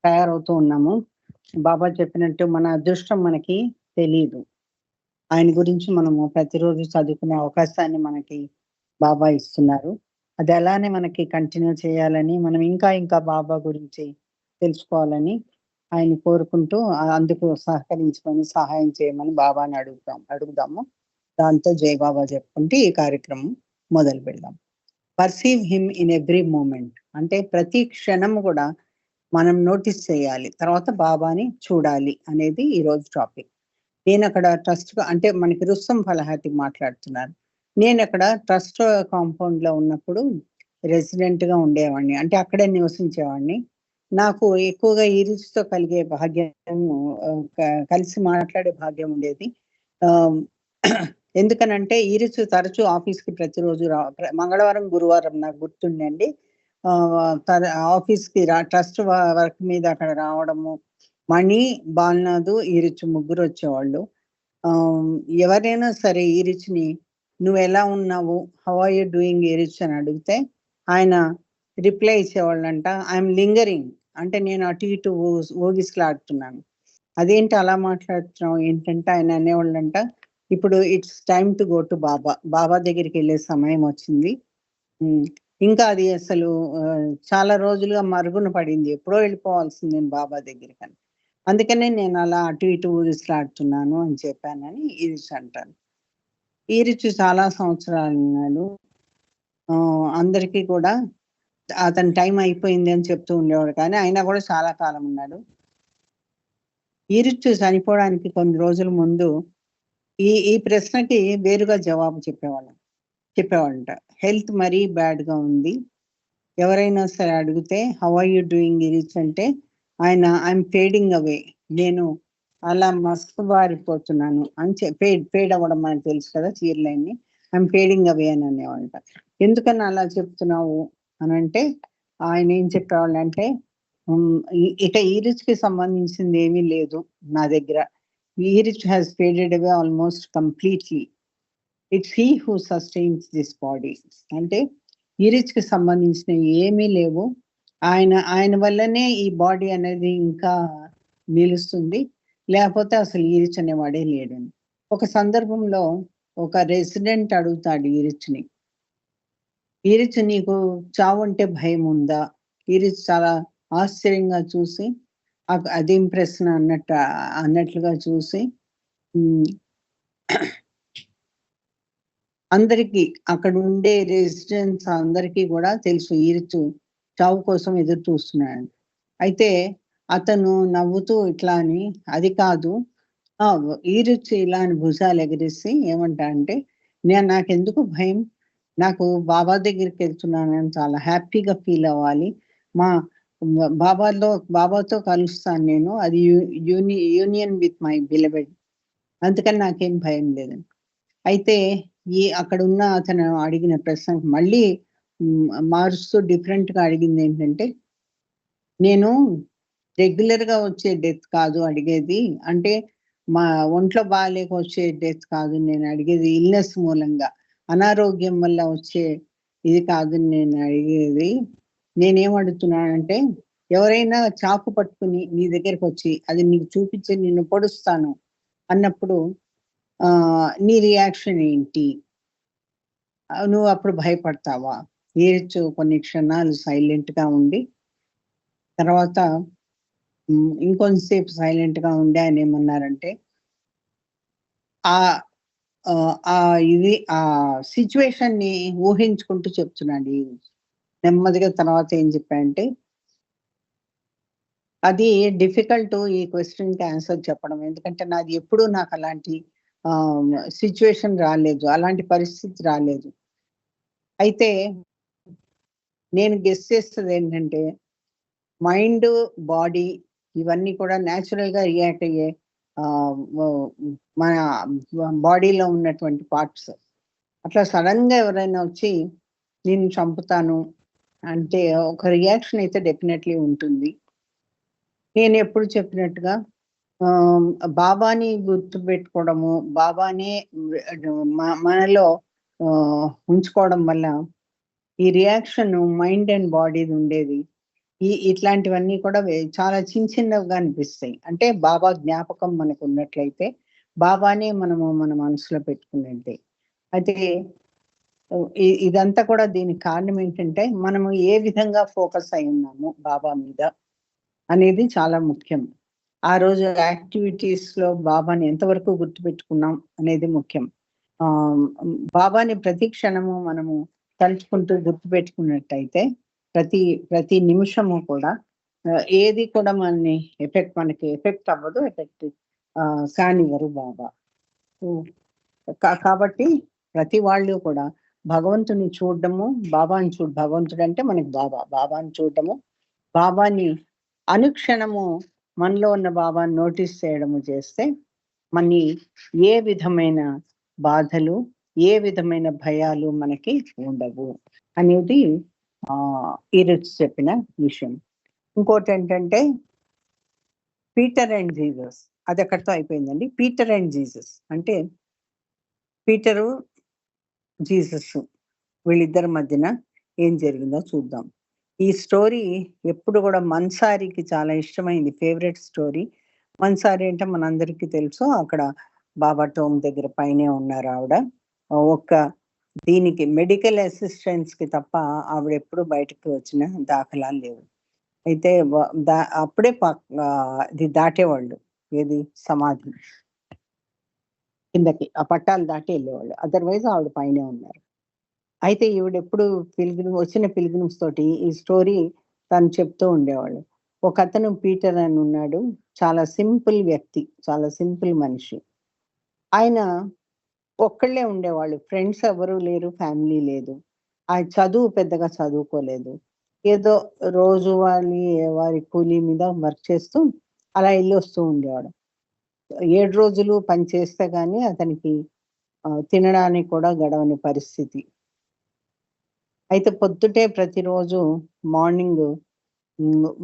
తయారవుతూ ఉన్నాము. బాబా చెప్పినట్టు మన అదృష్టం మనకి తెలీదు. ఆయన గురించి మనము ప్రతిరోజు చదువుకునే అవకాశాన్ని మనకి బాబా ఇస్తున్నారు. అది అలానే మనకి కంటిన్యూ చేయాలని, మనం ఇంకా ఇంకా బాబా గురించి తెలుసుకోవాలని ఆయన్ని కోరుకుంటూ అందుకు సహకరించమని, సహాయం చేయమని బాబాని అడుగుదాము. దాంతో జై బాబా చెప్పుకుంటూ ఈ కార్యక్రమం మొదలు పెడదాం. Perceive him in every moment అంటే ప్రతి క్షణం కూడా మనం నోటీస్ చేయాలి. తర్వాత బాబాని చూడాలి అనేది ఈరోజు టాపిక్. నేనక్కడ ట్రస్ట్‌గా అంటే మనకి రుస్తం ఫలహాతి మాట్లాడుతున్నారు. నేనక్కడ ట్రస్ట్ కాంపౌండ్‌లో ఉన్నప్పుడు రెసిడెంట్‌గా ఉండేవాడిని. అంటే అక్కడే నివసించేవాడిని. నాకు ఎక్కువగా ఈ రుచితో కలిగే భాగ్యము కలిసి మాట్లాడే భాగ్యం ఉండేది. ఆహ్, ఎందుకనంటే ఈ రుచి తరచూ ఆఫీస్‌కి ప్రతిరోజు మంగళవారం, గురువారం నాకు గుర్తుందండి. ఆఫీస్‌కి ట్రస్ట్ వర్క్ మీద అక్కడ రావడము. మణి, బాలనాథు, ఈరిచ్ ముగ్గురు వచ్చేవాళ్ళు. ఎవరైనా సరే ఈరిచ్‌ని "నువ్వెలా ఉన్నావు? How are you doing Eruch" అని అడిగితే ఆయన రిప్లై ఇచ్చేవాళ్ళంట. ఐయామ్ లింగరింగ్ అంటే నేను అటు ఇటు ఊగిసలాడుతున్నాను. అదేంటి అలా మాట్లాడుతున్నావు ఏంటంటే ఆయన అనేవాళ్ళంట, ఇప్పుడు it's time to go to Baba. Baba దగ్గరికెళ్ళే సమయం వచ్చింది. ఇంకా అది అసలు చాలా రోజులుగా మరుగున పడింది. ఎప్పుడో వెళ్ళిపోవాల్సింది నేను బాబా దగ్గరికని. అందుకనే నేను అలా అటు ఇటు ఊగిసలాడుతున్నాను అని చెప్పానని ఈరిచ్ అంటాను. ఈరిచ్ చాలా సంవత్సరాలున్నాడు. అందరికీ కూడా అతని టైం అయిపోయింది అని చెప్తూ ఉండేవాడు. కానీ అయినా కూడా చాలా కాలం ఉన్నాడు. ఈరిచ్ చనిపోవడానికి కొన్ని రోజుల ముందు ఈ ఈ ప్రశ్నకి వేరుగా జవాబు చెప్పేవాళ్ళంట. హెల్త్ మరీ బ్యాడ్‌గా ఉంది. ఎవరైనా సరే అడిగితే how are you doing Eruch అంటే ఆయన ఐయామ్ ఫేడింగ్ అవే. నేను అలా మసకబారిపోతున్నాను అని ఫేడ్ అవ్వడం మనకు తెలుసు కదా చీరలన్నీ. ఐయామ్ ఫేడింగ్ అవే అని అనేవాళ్ళంట. ఎందుకని అలా చెప్తున్నావు అనంటే ఆయన ఏం చెప్పేవాళ్ళంటే ఇక ఈరిచ్‌కి సంబంధించింది ఏమీ లేదు నా దగ్గర. Eric has faded away almost completely. It's he who sustains this body. అంటే ఈరిచ్‌కి సంబంధించినవి ఏమీ లేవు. ఆయన వల్లనే ఈ బాడీ అనేది ఇంకా నిలుస్తుంది. లేకపోతే అసలు ఈరిచ్ అనేవాడే లేడని. ఒక సందర్భంలో ఒక రెసిడెంట్ అడుగుతాడు ఈరిచ్‌ని. ఈరిచ్ నీకు చావంటే భయముందా? ఈరిచ్ చాలా ఆశ్చర్యంగా చూసి అదేం ప్రశ్న అన్నట్లుగా చూసి అందరికీ అక్కడ ఉండే రెసిడెంట్స్ అందరికీ కూడా తెలుసు ఈరిచ్ చావు కోసం ఎదురు చూస్తున్నాడు. అయితే అతను నవ్వుతూ ఇట్లా అని అది కాదు ఈరిచ్ ఇలా అని భుజాలు ఎగరేసి ఏమంటాడంటే నాకెందుకు భయం, నాకు బాబా దగ్గరికి వెళ్తున్నానని చాలా హ్యాపీగా ఫీల్ అవ్వాలి. మా బాబాతో కలుస్తాను నేను. అది యూనియన్ విత్ మై బిలవెడ్. అందుకని నాకేం భయం లేదని. అయితే అక్కడున్న అతను అడిగిన ప్రశ్నకు మళ్ళీ మారుస్తూ డిఫరెంట్‌గా అడిగింది ఏంటంటే, నేను రెగ్యులర్‌గా వచ్చే డెత్ కాదు అడిగేది. అంటే మా ఒంట్లో బాలేక వచ్చే డెత్ కాదు నేను అడిగేది. ఇల్‌నెస్ మూలంగా అనారోగ్యం వల్ల వచ్చే ఇది కాదు నేను అడిగేది. నేనేం అడుగుతున్నానంటే, ఎవరైనా చాకు పట్టుకొని నీ దగ్గరకొచ్చి అది నీకు చూపించి నిన్ను పొడుస్తాను అన్నప్పుడు నీ రియాక్షన్ ఏంటి? నువ్వు అప్పుడు భయపడతావా? ఈరిచ్ కొన్ని క్షణాలు సైలెంట్‌గా ఉండి తర్వాత ఇంకొంచెంసేపు సైలెంట్‌గా ఉండి ఆయనేమన్నారంటే సిట్యుయేషన్‌ని ఊహించుకుంటూ చెప్తున్నాడు ఈరిచ్. నెమ్మదిగా తర్వాత ఏం చెప్పాడంటే, అది డిఫికల్ట్ ఈ క్వెషన్‌కి ఆన్సర్ చెప్పడం. ఎందుకంటే నాది ఎప్పుడూ నాకు అలాంటి సిట్యుయేషన్ రాలేదు. అలాంటి పరిస్థితి రాలేదు. అయితే నేను గెస్ చేస్తదేంటంటే మైండ్, బాడీ ఇవన్నీ కూడా నేచురల్‌గా రియాక్ట్ అయ్యే మన బాడీలో ఉన్నటువంటి పార్ట్స్. అట్లా సడెన్‌గా ఎవరైనా వచ్చి నిన్ను చంపుతాను అంటే ఒక రియాక్షన్ అయితే డెఫినెట్‌లీ ఉంటుంది. నేనెప్పుడు చెప్పినట్టుగా ఆహ్, బాబాని గుర్తుపెట్టుకోవడము, బాబానే మనలో ఉంచుకోవడం వల్ల ఈ రియాక్షన్ మైండ్ అండ్ బాడీది ఉండేది. ఇట్లాంటివన్నీ కూడా చాలా చిన్నవిగా అనిపిస్తాయి. అంటే బాబా జ్ఞాపకం మనకున్నట్లయితే, బాబానే మనము మన మనసులో పెట్టుకున్నట్టే. అయితే ఇదంతా కూడా దీనికి కారణం ఏంటంటే, మనము ఏ విధంగా ఫోకస్ అయ్యున్నాము బాబా మీద అనేది చాలా ముఖ్యం. ఆ రోజు యాక్టివిటీస్‌లో బాబాని ఎంతవరకు గుర్తుపెట్టుకున్నాం అనేది ముఖ్యం. బాబాని ప్రతి క్షణము మనము తలుచుకుంటూ గుర్తుపెట్టుకున్నట్టయితే, ప్రతి ప్రతి నిమిషము కూడా ఏది కూడా మనకి ఎఫెక్ట్ అవ్వదు. కానివ్వరు బాబా. హ్మ్. కాబట్టి ప్రతి వాళ్ళు కూడా భగవంతుడిని చూడడము, భగవంతుడంటే మనకి బాబా. బాబాని చూడడము, బాబాని అనుక్షణము మనలో ఉన్న బాబాని నోటీస్ చేయడము చేస్తే, మన్ని ఏ విధమైన బాధలు, ఏ విధమైన భయాలు మనకి ఉండవు అనేది ఈరోజు చెప్పిన విషయం. ఇంకోటేంటంటే పీటర్ అండ్ జీసస్. అదక్కడితో అయిపోయిందండి. పీటర్ అండ్ జీసస్ అంటే పీటరు, జీసస్ వీళ్ళిద్దరి మధ్యన ఏం జరిగిందో చూద్దాం. ఈ స్టోరీ ఎప్పుడు కూడా మన్సారికి చాలా ఇష్టమైంది. Favourite story. మన్సారి అంటే మనందరికీ తెలుసు. అక్కడ బాబా టోమ్ దగ్గర పైనే ఉన్నారావిడ. ఒక్క దీనికి మెడికల్ అసిస్టెంట్స్‌కి తప్ప ఆవిడెప్పుడు బయటకి వచ్చిన దాఖలాలు లేవు. అయితే అప్పుడే ఇది దాటేవాళ్ళు. ఏది సమాధి కిందకి. ఆ పట్టాలు దాటి ఎళ్ళేవాళ్ళు. అదర్‌వైజ్ ఆవిడ పైనే ఉన్నారు. అయితే ఈవిడెప్పుడు వచ్చిన పిల్గ్రిమ్స్ తోటి ఈ స్టోరీ తను చెప్తూ ఉండేవాళ్ళు. ఒకతను పీటర్ అని ఉన్నాడు. చాలా సింపుల్ వ్యక్తి. చాలా సింపుల్ మనిషి. ఆయన ఒక్కళ్ళే ఉండేవాళ్ళు. ఫ్రెండ్స్ ఎవరు లేరు. ఫ్యామిలీ లేదు. ఆయన చదువు పెద్దగా చదువుకోలేదు. ఏదో వారి కూలీ మీద వర్క్ చేస్తూ అలా ఎళ్ళొస్తూ ఉండేవాడు. 7 రోజులు పని చేస్తే గాని అతనికి తినడానికి కూడా గడవని పరిస్థితి. అయితే పొద్దుటే ప్రతిరోజు మార్నింగ్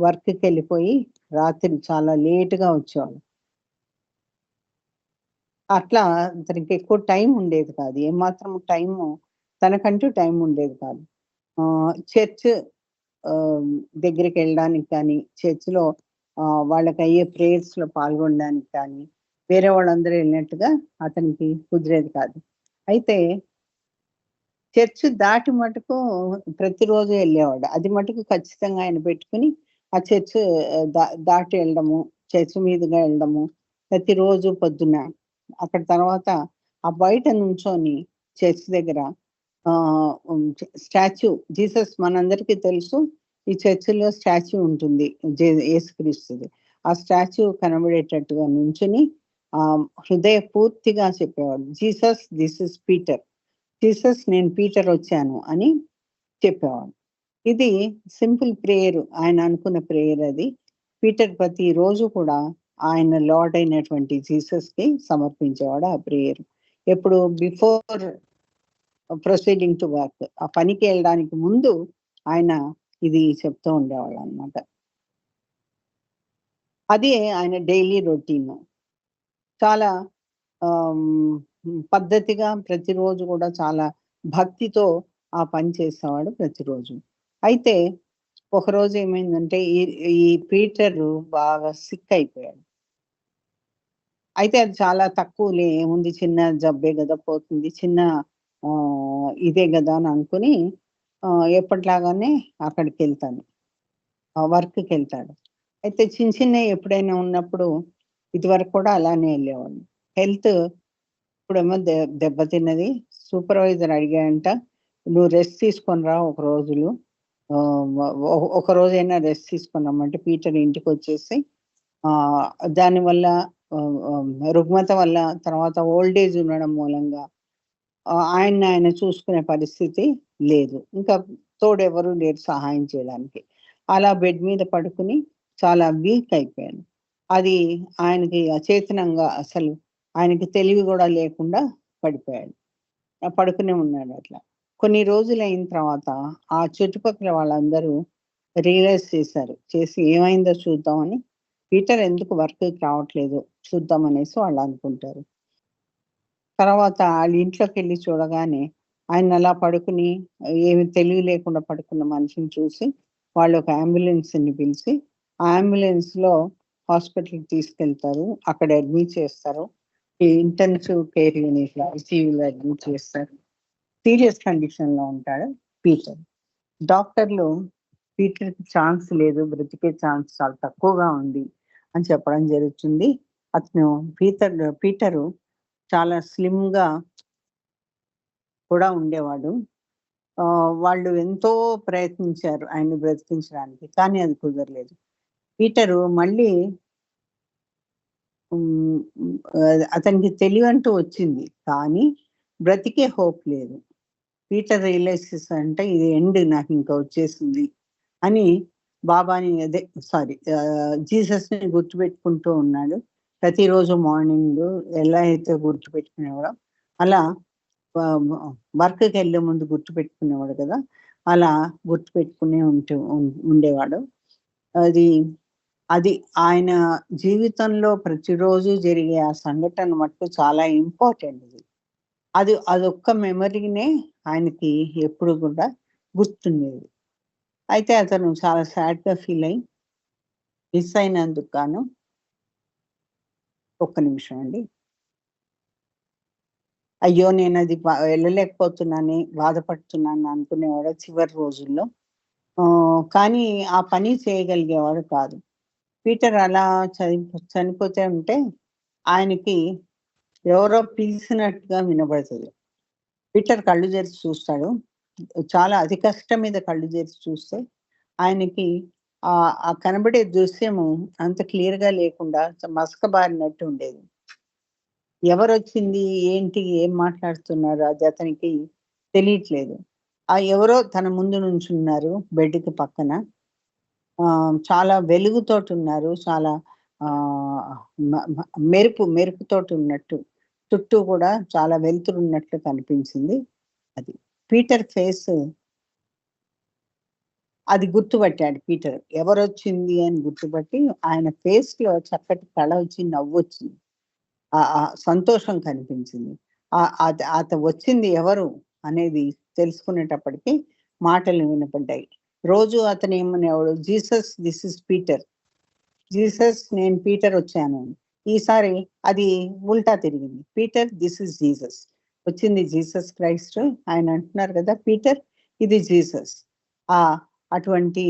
వర్క్‌కెళ్ళిపోయి రాత్రి చాలా లేట్‌గా వచ్చేవాడు. అట్లా అతనికి ఎక్కువ టైం ఉండేది కాదు. ఏమాత్రం తనకంటూ టైం ఉండేది కాదు. చర్చ్ దగ్గరికెళ్ళడానికి కానీ, చర్చ్‌లో వాళ్ళకయ్యే ప్రేయర్స్‌లో పాల్గొనడానికి కానీ, వేరే వాళ్ళందరూ ఎళ్ళినట్టుగా అతనికి కుదిరేది కాదు. అయితే చర్చ్ దాటి మటుకు ప్రతిరోజు ఎళ్ళేవాడు. అది మటుకు ఖచ్చితంగా ఆయన పెట్టుకొని, ఆ చర్చ్ దాటి ఎళ్ళడము, చర్చ్ మీదుగా ఎళ్ళడము, ప్రతిరోజు పొద్దున్న. అక్కడ తర్వాత ఆ బయట నుంచొని చర్చ్ దగ్గర స్టాచ్యూ జీసస్ మనందరికీ తెలుసు. ఈ చర్చిలో స్టాచ్యూ ఉంటుంది. యేసుక్రీస్తుది. ఆ స్టాచ్యూ కనబడేటట్టుగా నుంచొని హృదయపూర్తిగా చెప్పేవాడు. Jesus this is Peter. Jesus నేను పీటర్ వచ్చాను అని చెప్పేవాడు. ఇది సింపుల్ ప్రేయర్. ఆయన అనుకున్న ప్రేయర్ అది. పీటర్ ప్రతిరోజు కూడా ఆయన లార్డ్ అయినటువంటి జీసస్‌కి సమర్పించేవాడు ఆ ప్రేయర్. ఎప్పుడు బిఫోర్ ప్రొసీడింగ్ టు వర్క్. ఆ పనికి ఎళ్ళడానికి ముందు ఆయన ఇది చెప్తూ ఉండేవాళ్ళనమాట. అది ఆయన డైలీ రొటీన్. చాలా పద్ధతిగా ప్రతిరోజు కూడా చాలా భక్తితో ఆ పని చేసేవాడు ప్రతిరోజు. అయితే ఒకరోజు ఏమైందంటే ఈ ఈ పీటరు బాగా సిక్ అయిపోయాడు. అయితే అది చాలా తక్కువలే ఏముంది చిన్న జబ్బే గదా! పోతుంది. చిన్న ఇదే గదా! అని అనుకుని ఎప్పటిలాగానే అక్కడికెళ్తాను. వర్క్‌కెళ్తాడు. అయితే చిన్నయి ఎప్పుడైనా ఉన్నప్పుడు ఇదివరకు కూడా అలానే ఎళ్ళేవాడిని. హెల్త్ ఇప్పుడేమో దెబ్బతిన్నది. సూపర్వైజర్ అడిగాడంట, "నువ్వు రెస్ట్ తీసుకొని రా ఒక రోజులు. ఆహ్, ఒక రోజైనా రెస్ట్ తీసుకొని రమ్మంటే" పీటర్ ఇంటికొచ్చేసి ఆహ్, దానివల్ల ఆహ్, ఆహ్, రుగ్మత వల్ల తర్వాత ఓల్డ్ ఏజ్ ఉండడం మూలంగా ఆయన్ని ఆయన చూసుకునే పరిస్థితి లేదు. ఇంకా తోడెవరు లేరు సహాయం చేయడానికి. అలా బెడ్ మీద పడుకొని చాలా వీక్ అయిపోయాను. అది ఆయనకి అచేతనంగా అసలు ఆయనకి తెలివి గూడా లేకుండా పడిపోయాడు. పడుకునే ఉన్నాడు అట్లా. కొన్ని రోజులయిన తర్వాత ఆ చుట్టుపక్కల వాళ్ళందరూ రియలైజ్ చేశారు. చేసి ఏమైందో చూద్దామని పీటర్ ఎందుకు వర్క్‌కి రావట్లేదు చూద్దామనేసి వాళ్ళనుకుంటారు. తర్వాత ఆళ్ళ ఇంట్లోకెళ్ళి చూడగానే ఆయనలా పడుకుని ఏమి తెలివి లేకుండా పడుకున్న మనిషిని చూసి వాళ్ళు ఒక అంబులెన్స్‌ని పిలిచి, ఆ అంబులెన్స్‌లో హాస్పిటల్‌కి తీసుకెళ్తారు. అక్కడ అడ్మిట్ చేస్తారు. ఈ ఇంటెన్సివ్ కేర్ యూనిట్‌లో ఐసీయూలో అడ్మిట్ చేస్తారు. సీరియస్ కండిషన్‌లో ఉంటాడు పీటర్. డాక్టర్లు పీటర్‌కి ఛాన్స్ లేదు. బ్రతికే ఛాన్స్ చాలా తక్కువగా ఉంది అని చెప్పడం జరుగుతుంది. అతను పీటరు చాలా స్లిమ్‌గా కూడా ఉండేవాడు. వాళ్ళు ఎంతో ప్రయత్నించారు ఆయన్ని బ్రతికించడానికి. కానీ అది కుదరలేదు. పీటరు మళ్ళీ హ్మ్. అతనికి తెలివంటూ వచ్చింది. కానీ బ్రతికే హోప్ లేదు. పీటర్ రియలైజెస్ అంటే ఇది ఎండ్ నాకింక వచ్చేసింది అని బాబాని అదే సారీ జీసస్‌ని గుర్తుపెట్టుకుంటూ ఉన్నాడు. ప్రతిరోజు మార్నింగు ఎలా అయితే గుర్తుపెట్టుకునేవాడో అలా వర్క్‌కెళ్ళే ముందు గుర్తుపెట్టుకునేవాడు కదా! అలా గుర్తుపెట్టుకునే ఉండేవాడు. అది అది ఆయన జీవితంలో ప్రతిరోజు జరిగే ఆ సంఘటన మట్టుకు చాలా ఇంపార్టెంట్ అది. అదొక్క మెమరీనే ఆయనకి ఎప్పుడు కూడా గుర్తుండేది. అయితే అతను చాలా సాడ్‌గా ఫీల్ అయ్యి మిస్ అయినందుకు గాను ఒక్క నిమిషం అండి. అయ్యో! నేనది వెళ్ళలేకపోతున్నానే, బాధపడుతున్నాను అనుకునేవాడు చివరి రోజుల్లో. కానీ ఆ పని చేయగలిగేవాడు కాదు. పీటర్ అలా చనిపోతే ఉంటే ఆయనకి ఎవరో పిలిసినట్టుగా వినబడతది. పీటర్ కళ్ళు తెరిచి చూస్తాడు. చాలా అతి కష్టం మీద కళ్ళు తెరిచి చూస్తే ఆయనకి ఆ కనబడే దృశ్యము అంత క్లియర్‌గా లేకుండా మసకబారినట్టు ఉండేది. ఎవరొచ్చింది? ఏంటి? ఏం మాట్లాడుతున్నారు? అది అతనికి తెలియట్లేదు. ఆ ఎవరో తన ముందు నుంచున్నారు బెడ్‌కి పక్కన. చాలా వెలుగుతోటున్నారు. చాలా ఆహ్, మ మ మెరుపుతోటున్నట్టు. చుట్టూ కూడా చాలా వెలుతురున్నట్లు కనిపించింది. అది. పీటర్ ఫేస్ అది గుర్తుపట్టాడు పీటర్. ఎవరొచ్చింది అని గుర్తుపట్టి ఆయన ఫేస్‌లో చక్కటి కళ వచ్చి నవ్వొచ్చింది. సంతోషం కనిపించింది. వచ్చింది ఎవరు అనేది తెలుసుకునేటప్పటికి మాటలు వినపడ్డాయి. రోజు అతనేమనేవాడు Jesus this is Peter. Jesus నేను పీటర్ వచ్చాను. ఈసారి అది ఉల్టా తిరిగింది. Peter this is Jesus. వచ్చింది జీసస్ క్రైస్ట్. ఆయన అంటున్నారు కదా! పీటర్ ఇది జీసస్. ఆహ్, అటువంటి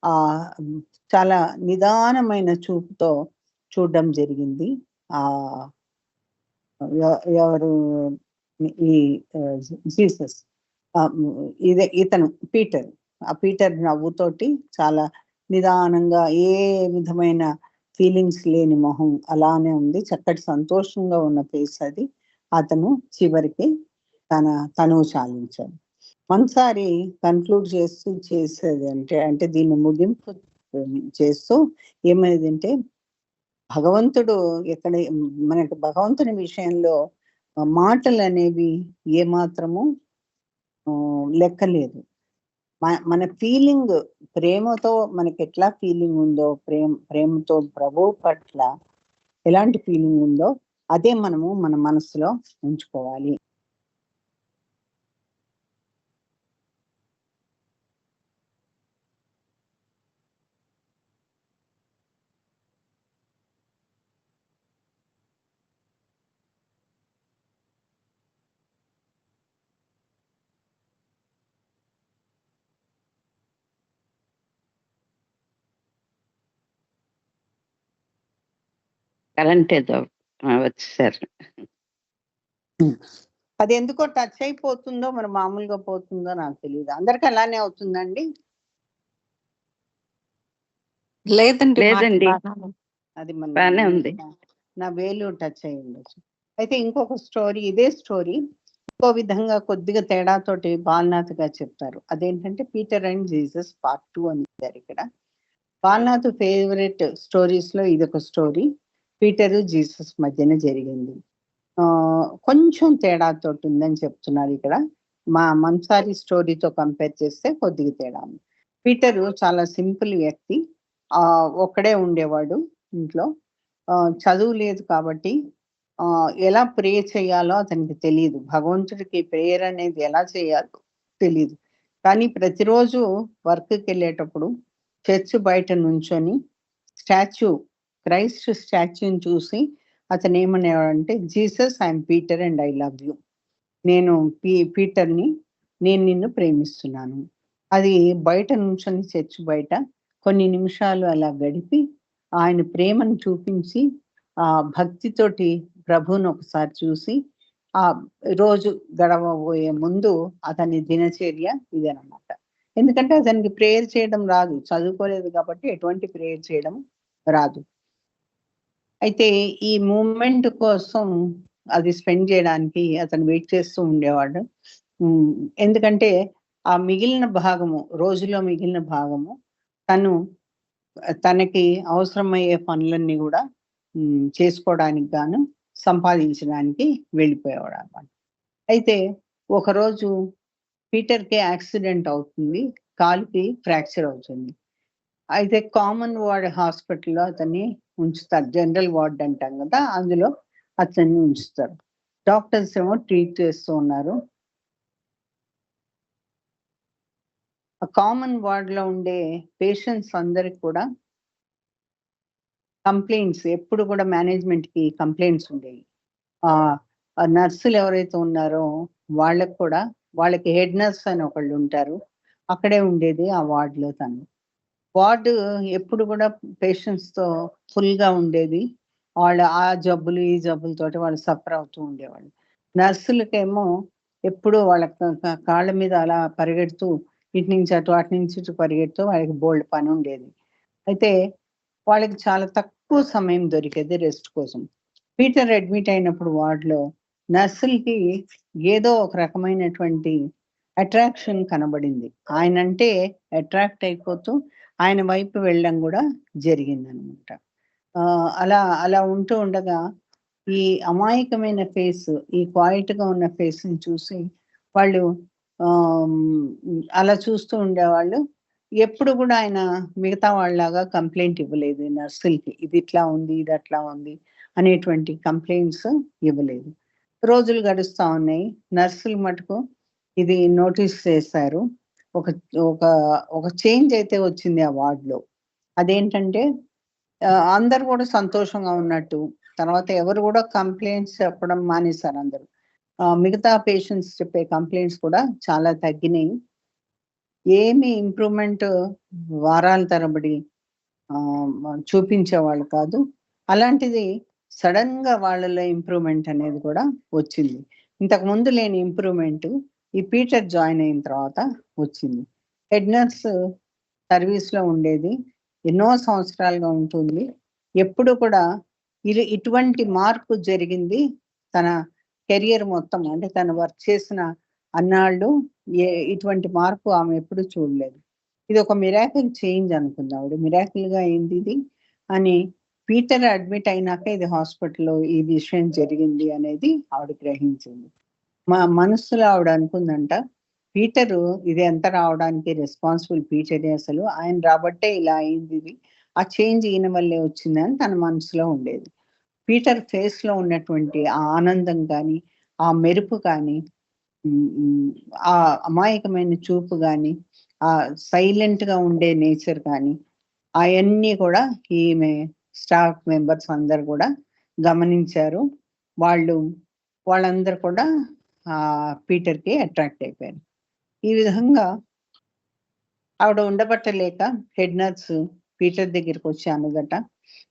హ్మ్, చాలా నిదానమైన చూపుతో చూడడం జరిగింది. ఆహ్, ఎవరు ఈ జీసస్. ఇతను పీటర్. ఆ పీటర్ నవ్వుతోటి చాలా నిదానంగా ఏ విధమైన ఫీలింగ్స్ లేని మొహం అలానే ఉంది. చక్కటి సంతోషంగా ఉన్న ఫేస్ అది. అతను చివరికి తన తనువు చాలించాడు. మనసారి కన్క్లూడ్ చేసేది అంటే దీన్ని ముగింపు చేస్తూ ఏమైందంటే భగవంతుడు ఎక్కడ మనకి భగవంతుని విషయంలో మాటలనేవి ఏమాత్రము లెక్కలేదు. మన ఫీలింగ్ ప్రేమతో మనకెట్లా ఫీలింగ్ ఉందో, ప్రేమతో ప్రభువు పట్ల ఎలాంటి ఫీలింగ్ ఉందో, అదే మనము మన మనసులో ఉంచుకోవాలి. కరెంట్ ఏదో వచ్చేసారు. అదెందుకో టచ్ అయిపోతుందో, మరి మామూలుగా పోతుందో నాకు తెలీదు. అందరికి అలానే అవుతుందండి? లేదండి. అది బానే ఉంది. నా వేలు టచ్ అయ్యి ఉండొచ్చు. అయితే ఇంకొక స్టోరీ ఇదే స్టోరీ ఇంకో విధంగా కొద్దిగా తేడాతోటి బాలనాథ్ గారు చెప్తారు. అదేంటంటే 'పీటర్ అండ్ జీసస్ పార్ట్ 2' అని ఇచ్చారు ఇక్కడ. బాలనాథ్ ఫేవరెట్ స్టోరీస్‌లో ఇదొక స్టోరీ. పీటరు, జీసస్ మధ్యన జరిగింది. కొంచెం తేడాతోటి ఉందని చెప్తున్నారు ఇక్కడ. మా 'మన్సారి' స్టోరీతో కంపేర్ చేస్తే కొద్దిగా తేడా ఉంది. పీటరు చాలా సింపుల్ వ్యక్తి. ఒక్కడే ఉండేవాడు ఇంట్లో. చదువు లేదు కాబట్టి ఎలా ప్రే చేయాలో అతనికి తెలీదు. భగవంతుడికి ప్రేయర్ అనేది ఎలా చేయాలో తెలీదు. కానీ ప్రతిరోజు వర్క్‌కి వెళ్ళేటప్పుడు చర్చ్ బయట నుంచొని స్టాచ్యూ క్రైస్ట్ స్టాచ్యూని చూసి అతను ఏమనేవాడంటే, Jesus I am Peter and I love you. నేను పీటర్‌ని, నేను నిన్ను ప్రేమిస్తున్నాను. అది బయట నుంచొని చర్చ్ బయట కొన్ని నిమిషాలు అలా గడిపి, ఆయన ప్రేమను చూపించి, భక్తితోటి ప్రభువుని ఒకసారి చూసి, రోజు గడవబోయే ముందు అతని దినచర్య ఇదనమాట. ఎందుకంటే అతనికి ప్రేయర్ చేయడం రాదు. చదువుకోలేదు కాబట్టి ఎటువంటి ప్రేయర్ చేయడం రాదు. అయితే ఈ మూవ్‌మెంట్ కోసం అది స్పెండ్ జేయడానికి అతను వెయిట్ చేస్తూ ఉండేవాడు. హ్మ్. ఎందుకంటే ఆ మిగిలిన భాగము, రోజులో మిగిలిన భాగము తను తనకి అవసరమయ్యే పనులన్నీ గూడా చేసుకోవడానికి గాను సంపాదించడానికి వెళ్ళిపోయేవాడనమాట. అయితే ఒకరోజు పీటర్‌కి యాక్సిడెంట్ అవుతుంది. కాలుకి ఫ్రాక్చర్ అవుతుంది. అయితే కామన్ వార్డ్ హాస్పిటల్‌లో అతన్ని ఉంచుతారు. జనరల్ వార్డ్ అంటాం గదా! అందులో అతన్ని ఉంచుతారు. డాక్టర్స్ ఏమో ట్రీట్ చేస్తూ ఉన్నారు. ఆ కామన్ వార్డ్‌లో ఉండే పేషెంట్స్ అందరికి కూడా కంప్లెయింట్స్ ఎప్పుడు కూడా మేనేజ్‌మెంట్‌కి కంప్లెయింట్స్ ఉండేవి. ఆహ్, ఆ నర్సులు ఎవరైతే ఉన్నారో వాళ్ళకి కూడా వాళ్ళకి హెడ్ నర్స్ అని ఒకళ్ళుంటారు. అక్కడే ఉండేది ఆ వార్డ్‌లో తను. వార్డ్ ఎప్పుడు కూడా పేషెంట్స్‌తో ఫుల్‌గా ఉండేది. వాళ్ళ ఆ జబ్బులు, ఈ జబ్బులతోటి వాళ్ళు సఫర్ అవుతూ ఉండేవాళ్ళు. నర్సులకేమో ఎప్పుడూ వాళ్ళ క క కాళ్ళ మీద అలా పరిగెడుతూ ఇటు నుంచి అటు, అటు నుంచి ఇటు పరిగెడుతూ వాళ్ళకి బోలెడు పనుండేది. అయితే వాళ్ళకి చాలా తక్కువ సమయం దొరికేది రెస్ట్ కోసం. పీటర్ అడ్మిట్ అయినప్పుడు వార్డ్‌లో నర్సులకి ఏదో ఒక రకమైనటువంటి అట్రాక్షన్ కనబడింది. ఆయనంటే అట్రాక్ట్ అయిపోతూ ఆయన వైపు వెళ్ళడం గూడా జరిగిందనమాట. అలా అలా ఉంటూ ఉండగా ఈ అమాయకమైన ఫేస్, ఈ క్వైట్‌గా ఉన్న ఫేస్‌ని చూసి వాళ్ళు అలా చూస్తూ ఉండేవాళ్ళు. ఎప్పుడు గూడా ఆయన మిగతా వాళ్ళలాగా కంప్లెయింట్ ఇవ్వలేదు నర్సులకి. ఇది ఇట్లా ఉంది, ఇది అట్లా ఉంది అనేటువంటి కంప్లెయింట్స్ ఇవ్వలేదు. రోజులు గడుస్తా ఉన్నాయి. నర్సులు మటుకు ఇది నోటీస్ చేశారు. ఒక ఒక ఒక చేంజ్ అయితే వచ్చింది ఆ వార్డ్‌లో. అదేంటంటే అందరూ గూడా సంతోషంగా ఉన్నట్టు, తర్వాత ఎవరు గూడా కంప్లెయింట్స్ చెప్పడం మానేసారందరూ. మిగతా పేషెంట్స్ చెప్పే కంప్లెయింట్స్ కూడా చాలా తగ్గినియి. ఏమి ఇంప్రూవ్‌మెంట్ వారాల తరబడి చూపించేవాళ్ళు కాదు. అలాంటిది సడెన్‌గా వాళ్ళలో ఇంప్రూవ్‌మెంట్ అనేది కూడా వచ్చింది. ఇంతకుముందు లేని ఇంప్రూవ్‌మెంట్ ఈ పీటర్ జాయిన్ అయిన తర్వాత వచ్చింది. హెడ్ నర్స్ సర్వీస్‌లో ఉండేది. ఎన్నో సంవత్సరాలుగా ఉంటుంది. ఎప్పుడు కూడా ఇటువంటి మార్పు జరిగింది తన కెరియర్ మొత్తం. అంటే తను వర్క్ చేసిన అన్నాళ్ళు ఇటువంటి మార్పు ఆమె ఎప్పుడు చూడలేదు. ఇదొక మిరాకిల్ చేంజ్ అనుకుంది ఆవిడ. మిరాకిల్‌గా అయిందిది అని పీటర్ అడ్మిట్ అయినాక ఇది హాస్పిటల్‌లో ఈ విషయం జరిగింది అనేది ఆవిడ గ్రహించింది. మనస్సులో ఆవిడ అనుకుందంట, పీటరు ఇదంతా రావడానికి రెస్పాన్సిబుల్ పీటరే అసలు. ఆయన రాబట్టే ఇలా అయిందిది. ఆ చేంజ్ ఈయన వల్లే వచ్చిందని తన మనసులో ఉండేది. పీటర్ ఫేస్‌లో ఉన్నటువంటి ఆ ఆనందం గాని, ఆ మెరుపు కానీ, హ్మ్, హ్మ్, ఆ అమాయకమైన చూపు గాని, ఆ సైలెంట్‌గా ఉండే నేచర్ కానీ, అయన్నీ కూడా ఈమె స్టాఫ్ మెంబర్స్ అందరూ కూడా గమనించారు. వాళ్ళు వాళ్ళందరూ కూడా పీటర్‌కి అట్రాక్ట్ అయిపోయారు. ఈ విధంగా ఆవిడ ఉండబట్టలేక హెడ్ నర్స్ పీటర్ దగ్గరికొచ్చి అన్నదట,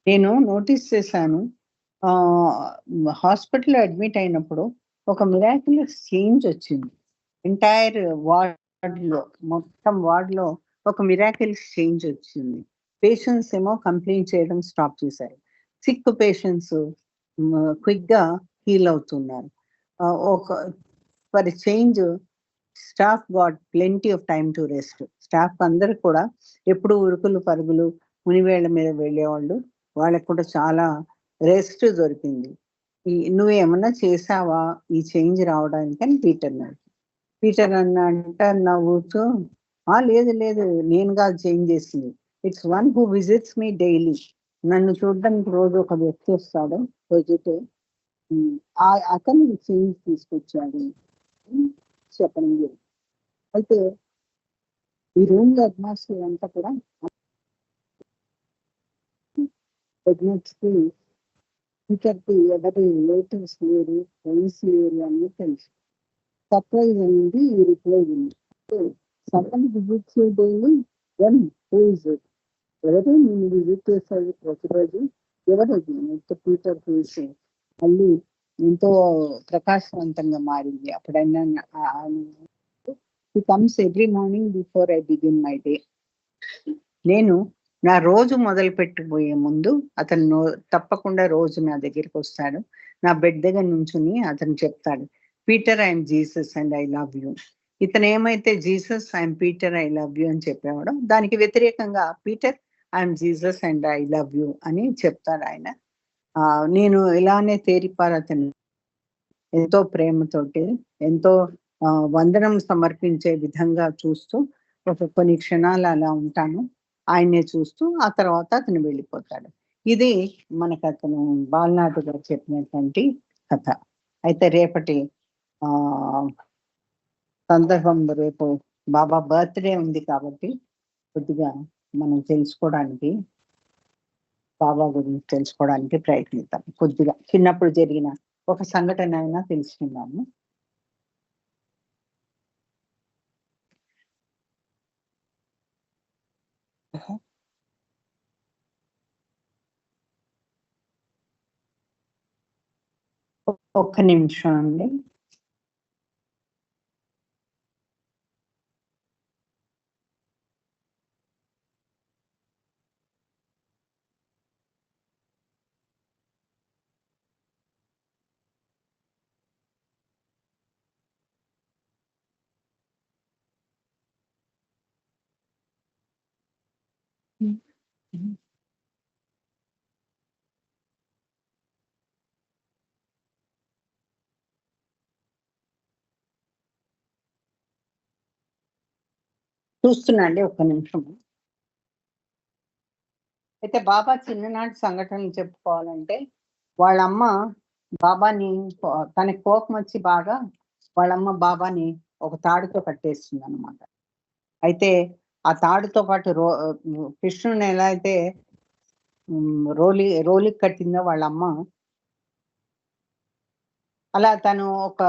"నేను నోటీస్ చేశాను. హాస్పిటల్‌లో అడ్మిట్ అయినప్పుడు ఒక మిరాక్యులస్ చేంజ్ వచ్చింది. ఎంటైర్ వార్డ్‌లో మొత్తం వార్డ్‌లో ఒక మిరాకిల్స్ చేంజ్ వచ్చింది. పేషెంట్స్ ఏమో కంప్లెయింట్ చేయడం స్టాప్ చేశారు. సిక్ పేషెంట్స్ క్విక్‌గా హీల్ అవుతున్నారు. ఒక for change staff got plenty of time to rest. Staff అందరూ కూడా ఎప్పుడు ఉరుకులు పరుగులు, మునివేళ్ళ మీద వెళ్ళేవాళ్ళు. వాళ్ళకి కూడా చాలా రెస్ట్ దొరికింది. నువ్వేమన్నా చేశావా ఈ చేంజ్ రావడానికి అని పీటర్‌ని పీటర్ అన్నంట నవ్వుతూ, లేదు లేదు. నేను కాదు చేంజ్ చేసింది. It's one who visits me daily. నన్ను చూడడానికి రోజు ఒక వ్యక్తి వస్తాడు. పొద్దుటే. హ్మ్. అతను చేంజ్ తీసుకొచ్చాడు అని చెప్పడం జరిగింది. అయితే ఈ రూమ్ లో అట్మాస్ఫియర్ అంతా కూడా టీచర్కి ఎవరి రిలేటివ్స్ లేరు, ఫ్రెండ్స్ లేరు అని తెలుసు. సర్ప్రైజ్ అనేది ఈ రిప్లై ఉంది. Someone visits daily one who is it? ఎవరు నేను విజిట్ చేశారు ప్రతిరోజు? ఎవరది? పీటర్ ఫేస్ మళ్ళీ ఎంతో ప్రకాశవంతంగా మారింది. అప్పుడైనా comes every morning before I begin my day. నేను నా రోజు మొదలు పెట్టబోయే ముందు అతను తప్పకుండా రోజు నా దగ్గరికి వస్తాడు. నా బెడ్ దగ్గర నుంచుని అతను చెప్తాడు, Peter I'm Jesus and I love you. ఇతను ఏమైతే Jesus I'm Peter I love you అని చెప్పేవాడో దానికి వ్యతిరేకంగా Peter I'm Jesus and I love you అని చెప్తాడు ఆయన. నేను ఇలానే తేరిపారతను ఎంతో ప్రేమతోటి ఎంతో వందనం సమర్పించే విధంగా చూస్తూ కొన్ని క్షణాలు అలా ఉంటాను. ఆయన్నే చూస్తూ ఆ తర్వాత అతను వెళ్ళిపోతాడు. ఇది మనకు అతను బాలనాథ్ గారు చెప్పినటువంటి కథ. అయితే రేపటి సందర్భం రేపు బాబా బర్త్డే ఉంది కాబట్టి కొద్దిగా మనం తెలుసుకోవడానికి, బాబా గురించి తెలుసుకోవడానికి ప్రయత్నిద్దాం. కొద్దిగా చిన్నప్పుడు జరిగిన ఒక సంఘటన అయినా తెలుసుకున్నాము. ఒక్క నిమిషం అండి. చూస్తున్నా అండి, ఒక్క నిమిషం. అయితే బాబా చిన్ననాటి సంఘటనలు చెప్పుకోవాలంటే వాళ్ళమ్మ బాబాని, తనకి కోపం వచ్చి బాగా వాళ్ళమ్మ బాబాని ఒక తాడుతో కట్టేస్తుంది అనమాట. అయితే ఆ తాడుతో పాటు కృష్ణుని ఎలా అయితే రోలికి కట్టిందో వాళ్ళమ్మ, అలా తను ఒక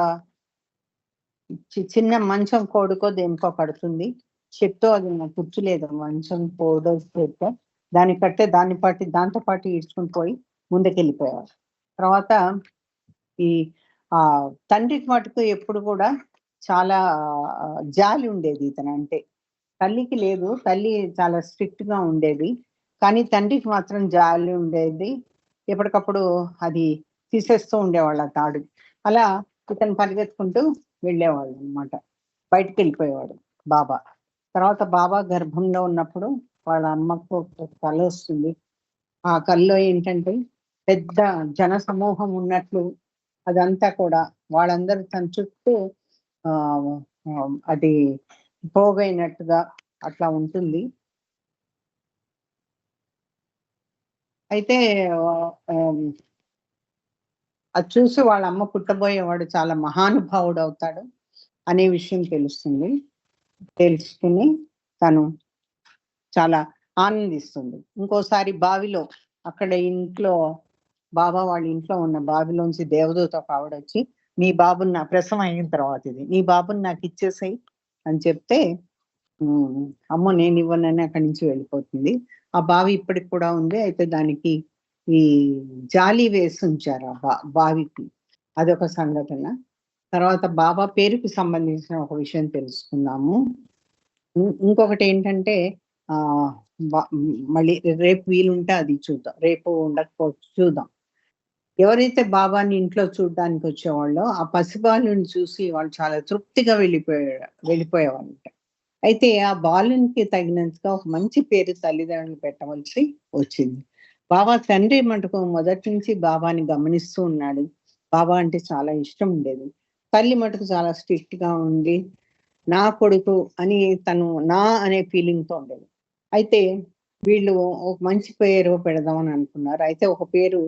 చిన్న మంచం కోడుకో దేనికో కడుతుంది. చెప్తో అది నాకు గుర్తులేదు, మంచం కోడో చెప్తో దాన్ని కట్టే దాంతో పాటు ఈడ్చుకుని పోయి ముందుకెళ్ళిపోయారు. తర్వాత ఈ తండ్రికి మటుకు ఎప్పుడు కూడా చాలా జాలి ఉండేది ఇతను అంటే. తల్లికి లేదు, తల్లి చాలా స్ట్రిక్ట్ గా ఉండేది, కానీ తండ్రికి మాత్రం జాలి ఉండేది. ఎప్పటికప్పుడు అది తీసేస్తూ ఉండేవాళ్ళు ఆ తాడు. అలా ఇతను పరిగెత్తుకుంటూ వెళ్ళేవాళ్ళు అనమాట. బయటకు వెళ్ళిపోయేవాడు బాబా. తర్వాత బాబా గర్భంలో ఉన్నప్పుడు వాళ్ళ అమ్మకు కళ వస్తుంది. ఆ కళ్ళలో ఏంటంటే పెద్ద జన సమూహం ఉన్నట్లు, అదంతా కూడా వాళ్ళందరూ తన చుట్టూ అది పోగైనట్టుగా అట్లా ఉంటుంది. అయితే అది చూసి వాళ్ళ అమ్మ పుట్టబోయేవాడు చాలా మహానుభావుడు అవుతాడు అనే విషయం తెలుస్తుంది. తెలుసుకుని తను చాలా ఆనందిస్తుంది. ఇంకోసారి బావిలో, అక్కడ ఇంట్లో బాబా వాళ్ళ ఇంట్లో ఉన్న బావిలోంచి దేవదూత ఒక ఆవిడ వచ్చి, నీ బాబుని నా ప్రసవం అయిన తర్వాత ఇది నీ బాబుని నాకు ఇచ్చేసాయి అని చెప్తే, అమ్మో నేను ఇవ్వనని అక్కడి నుంచి వెళ్ళిపోతుంది. ఆ బావి ఇప్పటికి కూడా ఉంది. అయితే దానికి ఈ జాలి వేసి ఉంచారు ఆ బావికి. అదొక సంఘటన. తర్వాత బాబా పేరుకి సంబంధించిన ఒక విషయం తెలుసుకున్నాము. ఇంకొకటి ఏంటంటే మళ్ళీ రేపు వీలుంటే అది చూద్దాం, రేపు ఉండకపోవచ్చు చూద్దాం. ఎవరైతే బాబాని ఇంట్లో చూడడానికి వచ్చేవాళ్ళో ఆ పసిబాలుని చూసి వాళ్ళు చాలా తృప్తిగా వెళ్ళిపోయేవాళ్ళంట. అయితే ఆ బాలునికి తగినంతగా ఒక మంచి పేరు తల్లిదండ్రులు పెట్టవలసి వచ్చింది. బాబా తండ్రి మటుకు మొదటి నుంచి బాబాని గమనిస్తూ ఉన్నాడు. బాబా అంటే చాలా ఇష్టం ఉండేది. తల్లి మటుకు చాలా స్ట్రిక్ట్ గా ఉండి నా కొడుకు అని తను నా అనే ఫీలింగ్ తో ఉండేది. అయితే వీళ్ళు ఒక మంచి పేరు పెడదామని అనుకున్నారు. అయితే ఒక పేరు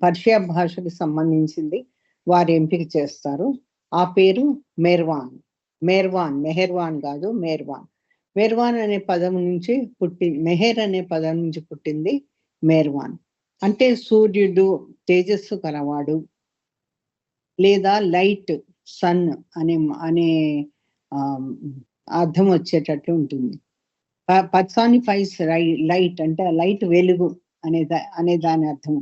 పర్షియా భాషకు సంబంధించింది వారు ఎంపిక చేస్తారు. ఆ పేరు మెహర్వాన్ కాదు, మెహర్వాన్. మెర్వాన్ అనే పదం నుంచి మెహర్ అనే పదం నుంచి పుట్టింది మెర్వాన్. అంటే సూర్యుడు, తేజస్సు కలవాడు, లేదా లైట్, సన్ అనే అనే అర్థం వచ్చేటట్లు ఉంటుంది. పర్సానిఫైస్ లైట్ అంటే లైట్, వెలుగు అనే దాని అర్థం.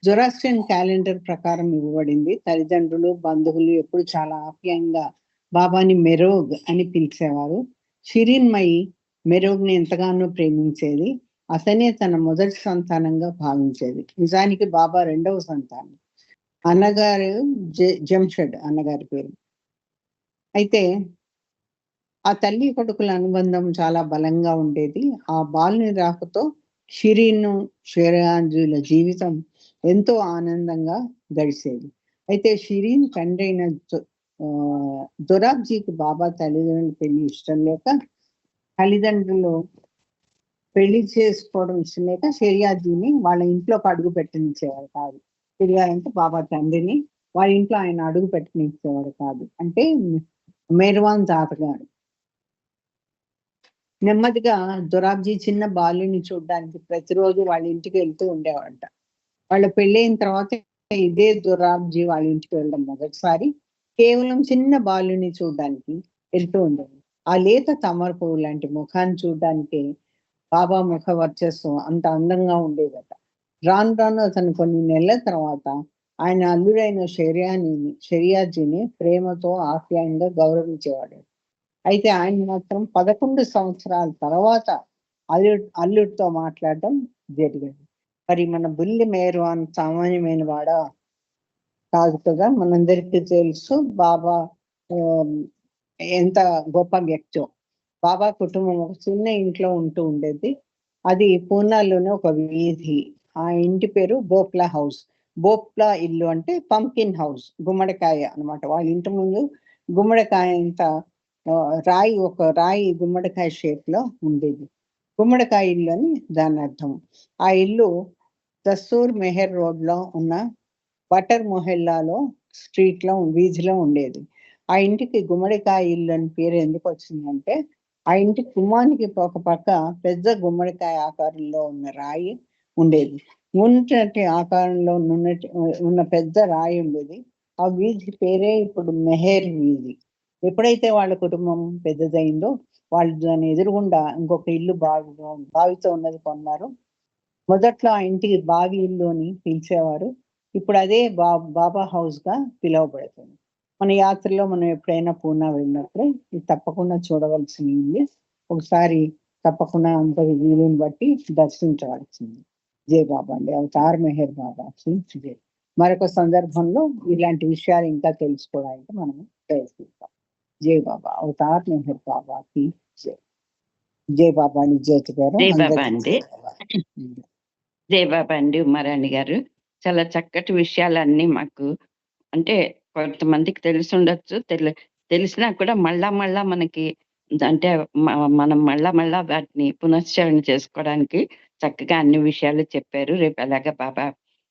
జొరాస్ట్రియన్ క్యాలెండర్ ప్రకారం ఇవ్వబడింది. తల్లిదండ్రులు, బంధువులు ఎప్పుడు చాలా ఆప్యాయంగా బాబాని మెరోగ్ అని పిలిచేవారు. షిరిన్మయి మెరోగ్ని ఎంతగానో ప్రేమించేది. అతనే తన మొదటి సంతానంగా భావించేది. నిజానికి బాబా రెండవ సంతానం. అన్నగారు జంషెడ్ అన్నగారి పేరు. అయితే ఆ తల్లి కొడుకుల అనుబంధం చాలా బలంగా ఉండేది. ఆ బాలుని రాకతో షిరీన్, షేర్యాజుల జీవితం ఎంతో ఆనందంగా గడిచేది. అయితే షిరీన్ తండ్రి అయిన దొరాబ్జీకి బాబా తల్లిదండ్రుల పెళ్లి ఇష్టం లేక, తల్లిదండ్రులు పెళ్లి చేసుకోవడం ఇష్టం లేక షేర్యాజీని వాళ్ళ ఇంట్లోకి అడుగు పెట్టనిచ్చేవారు కాదు. షేర్యా అంటే బాబా తండ్రిని వాళ్ళ ఇంట్లో ఆయన అడుగు పెట్టనిచ్చేవాడు కాదు. అంటే మెర్వాన్ తాతగారు. నెమ్మదిగా దొరాబ్జీ చిన్న బాలుని చూడడానికి ప్రతిరోజు వాళ్ళ ఇంటికి వెళ్తూ ఉండేవాడంట. వాళ్ళ పెళ్ళైన తర్వాత ఇదే దొరాబ్జీ వాళ్ళ ఇంటికి వెళ్ళడం మొదటిసారి. కేవలం చిన్న బాలుని చూడడానికి వెళ్తూ ఉండేది. ఆ లేత తామర పువ్వు లాంటి ముఖాన్ని చూడడానికి బాబా ముఖ వర్చస్సు అంత అందంగా ఉండేదట. రాను రాను అతను కొన్ని నెలల తర్వాత ఆయన అల్లుడైన షెరియాజీని ప్రేమతో ఆప్యాయంగా గౌరవించేవాడు. అయితే ఆయన మాత్రం 11 సంవత్సరాల తర్వాత అల్లుడితో మాట్లాడడం జరిగింది. మరి మన బుల్లి మెర్వాన్ సామాన్యమైన వాడా కాదు కదా. మనందరికీ తెలుసు బాబా ఎంత గొప్ప వ్యక్తో. బాబా కుటుంబం ఒక చిన్న ఇంట్లో ఉంటూ ఉండేది. అది పూనాలోనే ఒక వీధి. ఆ ఇంటి పేరు బోప్లా హౌస్. బోప్లా ఇల్లు అంటే పంకిన్ హౌస్, గుమ్మడికాయ అన్నమాట. వాళ్ళ ఇంటి ముందు గుమ్మడికాయ అంత ఒక రాయి గుమ్మడికాయ షేప్ లో ఉండేది. గుమ్మడికాయ ఇల్లు అని దాని అర్థం. ఆ ఇల్లు దస్తూర్ మెహర్ రోడ్ లో ఉన్న బటర్ మొహెల్లాలో స్ట్రీట్ లో వీధిలో ఉండేది. ఆ ఇంటికి గుమ్మడికాయ ఇల్లు అని పేరు ఎందుకు వచ్చిందంటే, ఆ ఇంటి గుమ్మానికి ఒక పక్క పెద్ద గుమ్మడికాయ ఆకారంలో ఉన్న రాయి ఉండేది. ఉన్నటి ఆకారంలో ఉన్న పెద్ద రాయి ఉండేది. ఆ వీధి పేరే ఇప్పుడు మెహర్ వీధి. ఎప్పుడైతే వాళ్ళ కుటుంబం పెద్దదైందో వాళ్ళు దాని ఎదురుగుండా ఇంకొక ఇల్లు బావితో ఉన్నది కొన్నారు. మొదట్లో ఆ ఇంటికి బావి ఇల్లు అని పిలిచేవారు. ఇప్పుడు అదే బాబా హౌస్ గా పిలువబడుతుంది. మన యాత్రలో మనం ఎప్పుడైనా పూనా వెళ్ళినప్పుడు ఇది తప్పకుండా చూడవలసిన ఇల్లు. ఒకసారి తప్పకుండా అందరి వీలుని బట్టి దర్శించవలసింది. జై బాబా అండి. అవతార్ మెహర్ బాబా జై. మరొక సందర్భంలో ఇలాంటి విషయాలు ఇంకా తెలుసుకోవడానికి మనం ప్రయత్నిస్తాం. జై బాబా. అవతార్ మెహర్ బాబాకి జై. జై బాబా అని జ్యోతి గారు. జై బాబా అండి. జై బాబా అండి ఉమారాణి గారు. చాలా చక్కటి విషయాలన్నీ మాకు అంటే కొంతమందికి తెలిసి ఉండొచ్చు, తెలిసినా కూడా మళ్ళా మనకి అంటే మనం మళ్ళా వాటిని పునశ్చరణ చేసుకోవడానికి చక్కగా అన్ని విషయాలు చెప్పారు. రేపు ఎలాగ బాబా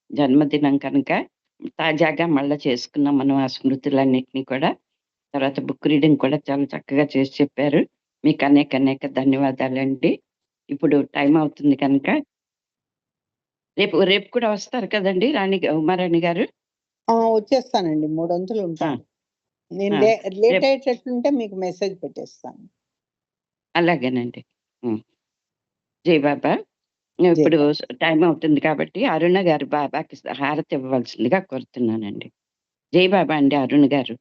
జన్మదినం కనుక తాజాగా మళ్ళా చేసుకున్నాం మనం ఆ స్మృతులన్నిటినీ కూడా. తర్వాత బుక్ రీడింగ్ కూడా చాలా చక్కగా చేసి చెప్పారు. మీకు అనేక ధన్యవాదాలండి. ఇప్పుడు టైం అవుతుంది కనుక రేపు కూడా వస్తారు కదండి ఉమారాణి గారు? వచ్చేస్తానండి. 3 వంతులు ఉంటాను. నేను లేట్ అయ్యేటట్టుంటే మీకు మెసేజ్ పెట్టేస్తాను. అలాగేనండి. జై బాబా. ఇప్పుడు టైం అవుతుంది కాబట్టి అరుణ గారు బాబాకి హారతి ఇవ్వవలసిందిగా కోరుతున్నానండి. జై బాబా అండి అరుణ గారు.